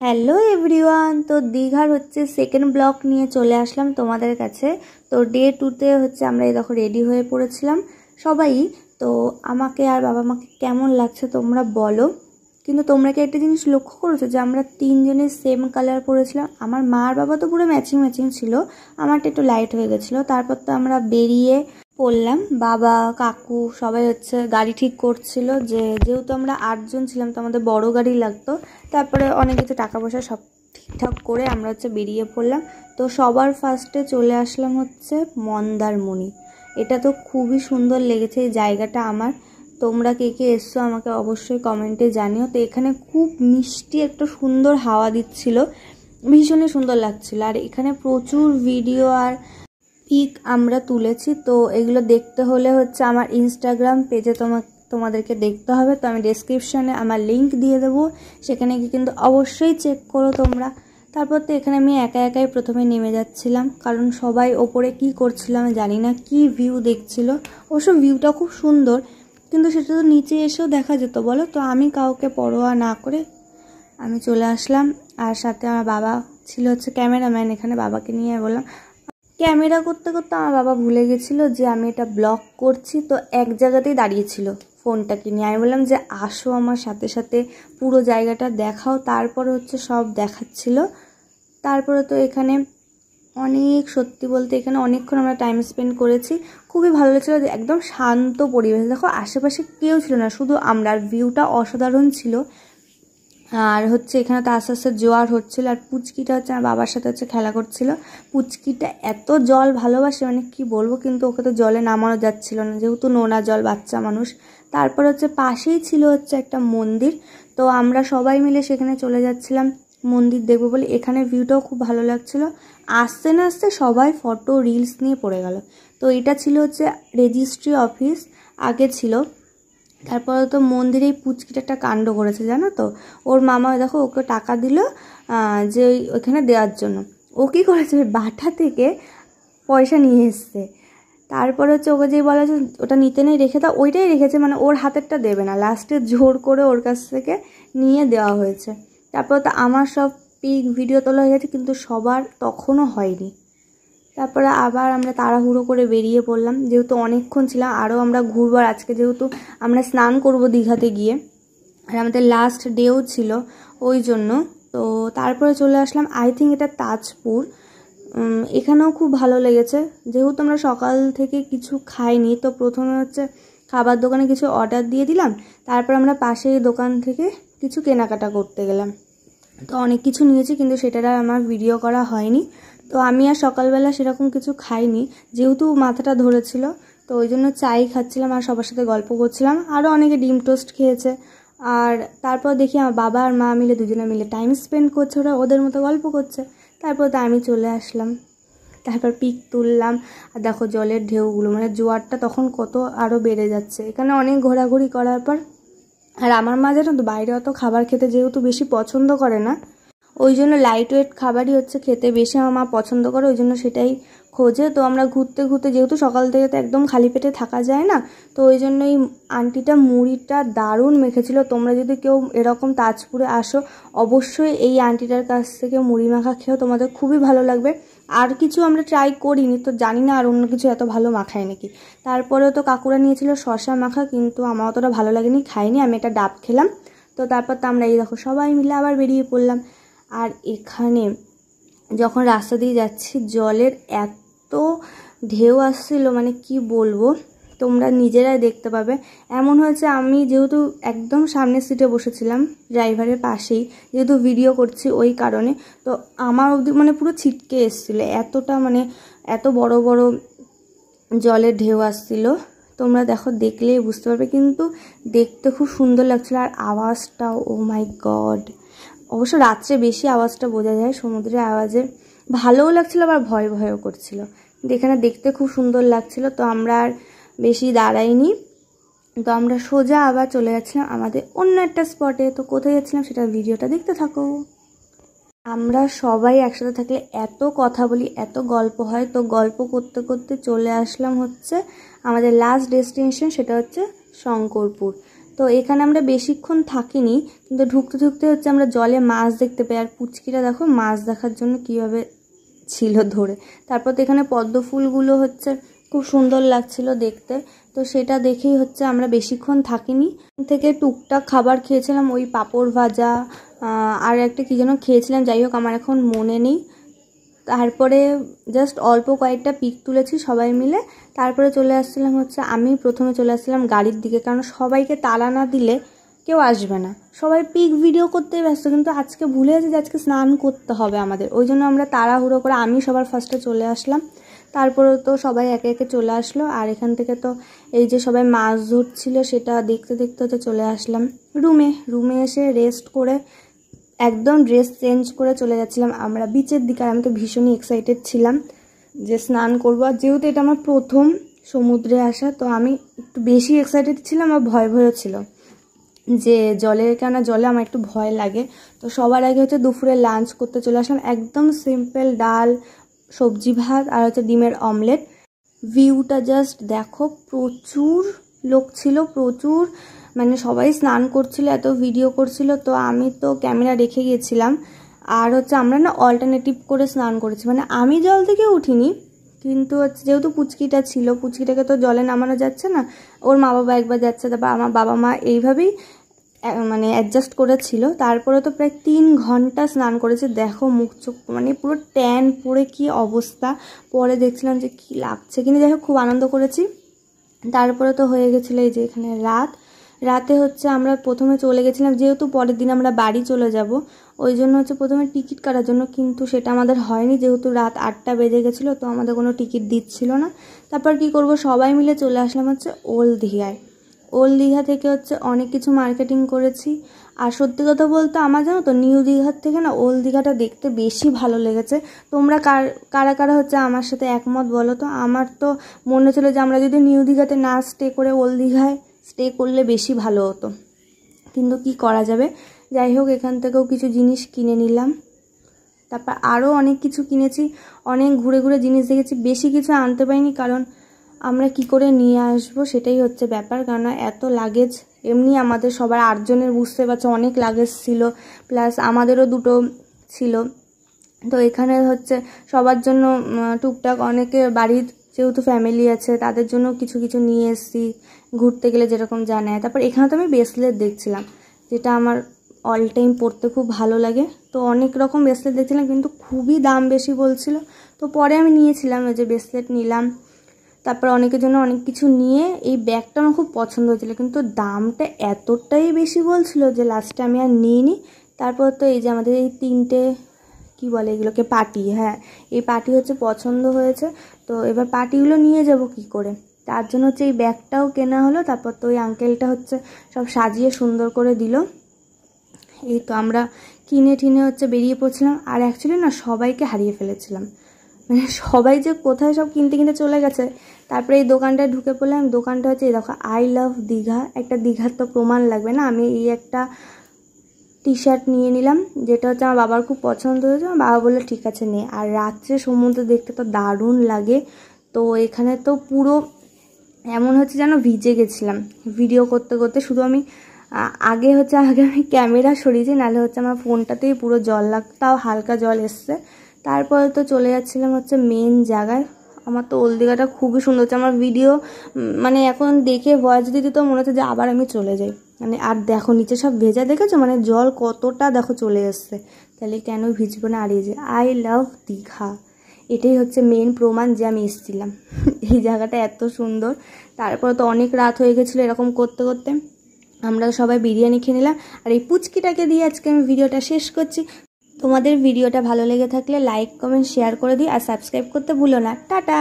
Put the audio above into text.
Hello everyone, তো দীঘার second blog নিয়ে চলে আসলাম তোমাদের কাছে। তো ডে 2তে আমরা এই দেখো রেডি হয়ে পড়েছিলাম সবাই। তো আমাকে আর বাবা মাকে কেমন লাগছে তোমরা বলো। কিন্তু তোমরা কি একটা জিনিস লক্ষ্য করেছো যে আমরা তিনজনে সেম কালার পরেছিলাম? আমার মা আর বাবা তো পুরো ম্যাচিং ম্যাচিং ছিল, আমারটা একটু লাইট হয়ে গেছিলো। তারপর তো আমরা বেরিয়ে পড়লাম, বাবা কাকু সবাই গাড়ি ঠিক করছিল, যেহেতু আমরা 8জন ছিলাম তো আমাদের বড় গাড়ি লাগতো। তারপরে অনেক কিছু টাকা পয়সা সব ঠিকঠাক করে আমরা বেরিয়ে পড়লাম। তো সবার ফার্স্টে চলে আসলাম মন্দারমণি। এটা তো খুবই সুন্দর লেগেছে এই জায়গাটা আমার। তোমরা কে কে এসছো আমাকে অবশ্যই কমেন্টে জানিও। তো এখানে খুব মিষ্টি একটা সুন্দর হাওয়া দিচ্ছিল, ভীষণই সুন্দর লাগছিল। আর এখানে প্রচুর ভিডিও আর পিক আমরা তুলেছি। তো এগুলো দেখতে হলে আমার ইনস্টাগ্রাম পেজে তোমাদেরকে দেখতে হবে। তো আমি ডেসক্রিপশনে আমার লিংক দিয়ে দেবো, সেখানে গিয়ে কিন্তু অবশ্যই চেক করো তোমরা। তারপর তো এখানে আমি একা একাই প্রথমে নেমে যাচ্ছিলাম, কারণ সবাই ওপরে কি করছিল আমি জানি না, কি ভিউ দেখছিল। অবশ্য ভিউটা খুব সুন্দর, কিন্তু সেটা তো নিচে এসেও দেখা যেত বলো। তো আমি কাউকে পরোয়া না করে আমি চলে আসলাম। আর সাথে আমার বাবা ছিল ক্যামেরাম্যান, এখানে বাবাকে নিয়ে বললাম। ক্যামেরা করতে করতে আমার বাবা ভুলে গেছিলো যে আমি এটা ব্লগ করছি, তো এক জায়গাতেই দাঁড়িয়েছিল ফোনটাকে নিয়ে। আমি বললাম যে আসো আমার সাথে সাথে, পুরো জায়গাটা দেখাও। তারপরে সব দেখাচ্ছিল। তারপরে তো এখানে সত্যি বলতে এখানে অনেকক্ষণ আমরা টাইম স্পেন্ড করেছি। খুবই ভালো লেগেছিলো, একদম শান্ত পরিবেশ। দেখো আশেপাশে কেউ ছিল না, শুধু আমরা। আর ভিউটা অসাধারণ ছিল। আর এখানে তো আস্তে আস্তে জোয়ার হচ্ছিল। আর পুচকিটা আমার বাবার সাথে খেলা করছিল। পুচকিটা এত জল ভালোবাসে, মানে কি বলবো, কিন্তু ওকে তো জলে নামানো যাচ্ছিল না, যেহেতু নোনা জল, বাচ্চা মানুষ। তারপর পাশেই ছিল একটা মন্দির। তো আমরা সবাই মিলে সেখানে চলে যাচ্ছিলাম মন্দির দেখবো বলে। এখানে ভিউটাও খুব ভালো লাগছিল। আসতে না আসতে সবাই ফটো রিলস নিয়ে পড়ে গেল। তো এটা ছিল রেজিস্ট্রি অফিস আগে ছিল। তারপরে তো মন্দিরে এই পুচকিটা একটা কাণ্ড করেছে জানো তো। ওর মামা দেখো ওকে টাকা দিল যে ওইখানে দেওয়ার জন্য। ও কী করেছে, বাটা থেকে পয়সা নিয়ে এসছে। তারপরে ওকে যে বলা যে ওটা নিতে নেই, রেখে দাও, ওইটাই রেখেছে, মানে ওর হাতেরটা দেবে না। লাস্টে জোর করে ওর কাছ থেকে নিয়ে দেওয়া হয়েছে। তারপরে তো আমার সব পিক ভিডিও তোলা হয়ে গেছে, কিন্তু সবার তখনও হয়নি। তারপরে আবার আমরা তাড়াহুড়ো করে বেরিয়ে পড়লাম, যেহেতু অনেকক্ষণ ছিলাম। আরও আমরা ঘুরবার, আজকে যেহেতু আমরা স্নান করব দীঘাতে গিয়ে, আর আমাদের লাস্ট ডেও ছিল ওই জন্য। তো তারপরে চলে আসলাম, আই থিঙ্ক এটা তাজপুর। এখানেও খুব ভালো লেগেছে। যেহেতু আমরা সকাল থেকে কিছু খাইনি, তো প্রথমে খাবার দোকানে কিছু অর্ডার দিয়ে দিলাম। তারপর আমরা পাশেই দোকান থেকে কিছু কেনাকাটা করতে গেলাম। তো অনেক কিছু নিয়েছি, কিন্তু সেটার আর আমার ভিডিও করা হয়নি। তো আমি আর সকালবেলা সেরকম কিছু খাইনি, যেহেতু মাথাটা ধরেছিল। তো ওই জন্য চাই খাচ্ছিলাম আর সবার সাথে গল্প করছিলাম। আরও অনেকে ডিম টোস্ট খেয়েছে। আর তারপর দেখি আমার বাবা আর মা মিলে দুজনে মিলে টাইম স্পেন্ড করছে, ওরা ওদের মতো গল্প করছে। তারপর তো আমি চলে আসলাম, তারপর পিক তুললাম। আর দেখো জলের ঢেউগুলো, মানে জোয়ারটা তখন কত আরও বেড়ে যাচ্ছে। এখানে অনেক ঘোরাঘুরি করার পর, আর আমার মা জানো তো বাইরে অত খাবার খেতে যেহেতু বেশি পছন্দ করে না, ওই জন্য লাইট ওয়েট খাবারই খেতে বেশি আমার মা পছন্দ করে, ওই জন্য সেটাই খোঁজে। তো আমরা ঘুরতে ঘুরতে, যেহেতু সকাল থেকে তো একদম খালি পেটে থাকা যায় না, তো ওই জন্য এই আন্টিটা মুড়িটা দারুণ মেখেছিল। তোমরা যদি কেউ এরকম তাজপুরে আসো, অবশ্যই এই আন্টিটার কাছ থেকে মুড়ি মাখা খেয়েও তোমাদের খুবই ভালো লাগবে। আর কিছু আমরা ট্রাই করিনি, তো জানি না আর অন্য কিছু এত ভালো মাখায় নাকি। তারপরেও তো কাকুরা নিয়েছিল শশা মাখা, কিন্তু আমার অতটা ভালো লাগেনি, খাইনি। আমি একটা ডাব খেলাম। তো তারপর তো আমরা এই দেখো সবাই মিলে আবার বেরিয়ে পড়লাম। আর এখানে যখন রাস্তা দিয়ে যাচ্ছি, জলের এত ঢেউ আসছিল, মানে কি বলবো, তোমরা নিজেরাই দেখতে পাবে। এমন হয়েছে, আমি যেহেতু একদম সামনের সিটে বসেছিলাম ড্রাইভারের পাশেই, যেহেতু ভিডিও করছি ওই কারণে, তো আমার অবধি মানে পুরো ছিটকে এসেছিলো, এতটা মানে এত বড় বড় জলের ঢেউ আসছিল। তোমরা দেখো, দেখলেই বুঝতে পারবে, কিন্তু দেখতে খুব সুন্দর লাগছিল। আর আওয়াজটাও, ও মাই গড। অবশ্য রাত্রে বেশি আওয়াজটা বোঝা যায় সমুদ্রের আওয়াজে। ভালোও লাগছিল, আবার ভয় ভয়ও করছিল। এখানে দেখতে খুব সুন্দর লাগছিল। তো আমরা আর বেশি দাঁড়াইনি, তো আমরা সোজা আবার চলে যাচ্ছিলাম আমাদের অন্য একটা স্পটে। তো কোথায় যাচ্ছিলাম সেটা ভিডিওটা দেখতে থাকো। আমরা সবাই একসাথে থাকলে এত কথা বলি, এত গল্প হয়। তো গল্প করতে করতে চলে আসলাম আমাদের লাস্ট ডেস্টিনেশন, সেটা শঙ্করপুর। তো এখানে আমরা বেশিক্ষণ থাকিনি, কিন্তু ঢুকতে ঢুকতে হচ্ছে আমরা জলে মাছ দেখতে পাই। আর পুচকিটা দেখো মাছ দেখার জন্য কীভাবে ছিল ধরে। তারপর তো এখানে পদ্ম ফুলগুলো হচ্ছে খুব সুন্দর লাগছিল দেখতে, তো সেটা দেখেই হচ্ছে আমরা বেশিক্ষণ থাকিনি। থেকে টুকটাক খাবার খেয়েছিলাম, ওই পাঁপড় ভাজা আর একটা কী যেন খেয়েছিলাম, যাই হোক আমার এখন মনে নেই। তারপরে জাস্ট অল্প কয়েকটা পিক তুলেছি সবাই মিলে। তারপরে চলে আসছিলাম হচ্ছে, আমি প্রথমে চলে আসছিলাম গাড়ির দিকে, কারণ সবাইকে তাড়া না দিলে কেউ আসবে না, সবাই পিক ভিডিও করতে ব্যস্ত। কিন্তু আজকে ভুলে গেছি যে আজকে স্নান করতে হবে আমাদের, ওই জন্য আমরা তাড়াহুড়ো করে আমি সবার ফার্স্টে চলে আসলাম। তারপরে তো সবাই একে একে চলে আসলো। আর এখান থেকে তো এই যে সবাই মাছ ধরছিল সেটা দেখতে দেখতে তো চলে আসলাম রুমে এসে রেস্ট করে একদম ড্রেস চেঞ্জ করে চলে যাচ্ছিলাম আমরা বিচের দিকে। আর আমি তো ভীষণই এক্সাইটেড ছিলাম যে স্নান করবো, আর যেহেতু এটা আমার প্রথম সমুদ্রে আসা, তো আমি একটু বেশি এক্সাইটেড ছিলাম। আর ভয়ও ছিল যে কেননা জলে আমার একটু ভয় লাগে। তো সবার আগে হচ্ছে দুপুরে লাঞ্চ করতে চলে আসলাম, একদম সিম্পল ডাল, সবজি ভাত আর হচ্ছে ডিমের অমলেট। ভিউটা জাস্ট দেখো, প্রচুর লোক ছিল, প্রচুর, মানে সবাই স্নান করছিল, এত ভিডিও করছিল। তো আমি তো ক্যামেরা রেখে গিয়েছিলাম। আর হচ্ছে আমরা না অল্টারনেটিভ করে স্নান করেছি, মানে আমি জল থেকে উঠিনি, কিন্তু হচ্ছে যেহেতু পুচকিটা ছিল, পুচকিটাকে তো জলে নামানো যাচ্ছে না, ওর মা বাবা একবার যাচ্ছে, তারপর আমার বাবা মা এইভাবেই মানে অ্যাডজাস্ট করেছিল। তারপরে তো প্রায় 3 ঘন্টা স্নান করেছে, দেখো মুখ চোখ মানে পুরো ট্যান পরে কি অবস্থা। পরে দেখছিলাম যে কি লাগছে, কিন্তু যাই হোক খুব আনন্দ করেছি। তারপরে তো হয়ে গেছিলো এই যে এখানে রাতে হচ্ছে আমরা প্রথমে চলে গেছিলাম, যেহেতু পরের দিন আমরা বাড়ি চলে যাব, ওই জন্য হচ্ছে প্রথমে টিকিট কাটার জন্য, কিন্তু সেটা আমাদের হয়নি, যেহেতু রাত 8টা বেজে গেছিলো, তো আমাদের কোনো টিকিট দিচ্ছিল না। তারপর কি করব, সবাই মিলে চলে আসলাম হচ্ছে ওল্ড দীঘা থেকে হচ্ছে অনেক কিছু মার্কেটিং করেছি। আর সত্যি কথা বলতে আমার জানো তো নিউ দীঘার থেকে না ওল্ড দীঘাটা দেখতে বেশি ভালো লেগেছে। তোমরা কারা হচ্ছে আমার সাথে একমত বলো তো। আমার তো মনে ছিল যে আমরা যদি নিউ দীঘাতে না স্টে করে ওল্ড দীঘায় স্টে করলে বেশি ভালো হতো, কিন্তু কি করা যাবে। যাই হোক এখান থেকেও কিছু জিনিস কিনে নিলাম, তারপর আরও অনেক কিছু কিনেছি, অনেক ঘুরে ঘুরে জিনিস দেখেছি। বেশি কিছু আনতে পারিনি, কারণ আমরা কি করে নিয়ে আসবো সেটাই হচ্ছে ব্যাপার, কারণ এত লাগেজ, এমনি আমাদের সবার 8 জনের বুঝতে পারছো অনেক লাগেজ ছিল, প্লাস আমাদেরও 2টো ছিল। তো এখানে হচ্ছে সবার জন্য টুকটাক অনেকের বাড়ির যেহেতু ফ্যামিলি আছে তাদের জন্য কিছু কিছু নিয়ে এসেছি, ঘুরতে গেলে যেরকম জানায়। তারপর এখানে তো আমি ব্রেসলেট দেখছিলাম, যেটা আমার অল টাইম পরতে খুব ভালো লাগে। তো অনেক রকম ব্রেসলেট দেখছিলাম, কিন্তু খুবই দাম বেশি বলছিল, তো পরে আমি নিয়েছিলাম, ওই যে ব্রেসলেট নিলাম। তারপর অনেকের জন্য অনেক কিছু নিয়ে এই ব্যাগটা আমার খুব পছন্দ হয়েছিল, কিন্তু দামটা এতটাই বেশি বলছিল যে লাস্টে আমি আর নিইনি। তারপর তো এই যে আমাদের এই 3টে কি বলে এগুলোকে, পার্টি, হ্যাঁ এই পার্টি হচ্ছে পছন্দ হয়েছে। তো এবার পার্টিগুলো নিয়ে যাব কি করে, তার জন্য হচ্ছে এই ব্যাগটাও কেনা হলো। তারপর তো ওই আঙ্কেলটা হচ্ছে সব সাজিয়ে সুন্দর করে দিল। এই তো আমরা কিনে হচ্ছে বেরিয়ে পড়ছিলাম। আর অ্যাকচুয়ালি না সবাইকে হারিয়ে ফেলেছিলাম, মানে সবাই যে কোথায় সব কিনতে চলে গেছে। তারপরে এই দোকানটায় ঢুকে পড়লাম, দোকানটা হচ্ছে এই দেখো আই লাভ দীঘা, একটা দীঘার তো প্রমাণ লাগবে না। আমি এই একটা টি-শার্ট নিয়ে নিলাম, যেটা হচ্ছে আমার বাবার খুব পছন্দ হয়েছে, আমার বাবা বললো ঠিক আছে নে। আর রাত্রে সমুদ্র দেখতে তো দারুণ লাগে। তো এখানে তো পুরো এমন হচ্ছে যেন ভিজে গেছিলাম ভিডিও করতে করতে। শুধু আমি আগে আমি ক্যামেরা সরিয়েছি, নাহলে হচ্ছে আমার ফোনটাতেই পুরো জল তাও হালকা জল এসছে। তারপরে তো চলে যাচ্ছিলাম হচ্ছে মেন জায়গায়। আমার তো ওল্ড দীঘাটা খুবই সুন্দর হচ্ছে, আমার ভিডিও মানে এখন দেখে ভয়েস দিতে তো মনে হচ্ছে যে আবার আমি চলে যাই। মানে আর দেখো নিচে সব ভেজা দেখেছো, মানে জল কতটা দেখো চলে এসছে, তাহলে কেন ভিজবো না। আর এই যে আই লাভ দীঘা, এটাই হচ্ছে মেন প্রমাণ যে আমি এসেছিলাম। এই জায়গাটা এত সুন্দর। তারপর তো অনেক রাত হয়ে গেছিলো, এরকম করতে করতে আমরা সবাই বিরিয়ানি খেয়ে নিলাম। আর এই পুচকিটাকে দিয়ে আজকে আমি ভিডিওটা শেষ করছি। তোমাদের ভিডিওটা ভালো লেগে থাকলে লাইক কমেন্ট শেয়ার করে দিই, আর সাবস্ক্রাইব করতে ভুলো না। টাটা।